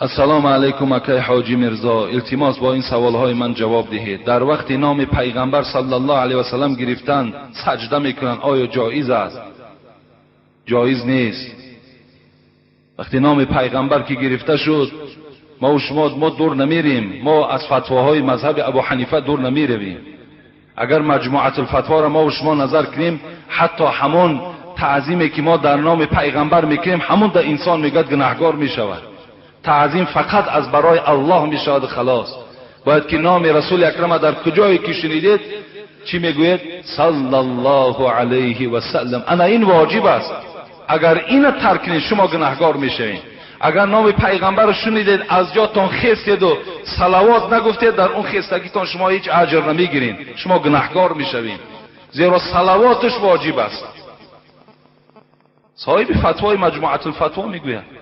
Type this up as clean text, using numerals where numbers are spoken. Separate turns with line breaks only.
السلام علیکم اکای حاجی مرزا، التماس با این سوالهای من جواب دهید. در وقت نام پیغمبر صلی الله علیه و سلم گرفتن سجده میکنن، آیا جایز است؟ جایز نیست. وقتی نام پیغمبر که گرفته شد ما و شما دور نمیریم، ما از فتواهای مذهب ابو حنیفه دور نمیرویم. اگر مجموعه الفتوا را ما و شما نظر کنیم، حتی همون تعظیمی که ما در نام پیغمبر میکنیم همون در انسان میگد گناهکار میشود. تعظیم فقط از برای الله میشود خلاص. باید که نام رسول اکرم در کجایی که شنیدید چی میگوید؟ صلی الله علیه و سلم. انا این واجب است، اگر این ترک کنید شما گناهکار میشوید. اگر نام پیغمبر رو شنیدید از جاتون خیستید و صلوات نگفتید، در اون خیستگیتون شما هیچ اجر نمیگیرید، شما گناهکار میشوید، زیرا صلواتش واجب است. صاحب فتوای مجموعه الفتوا میگوید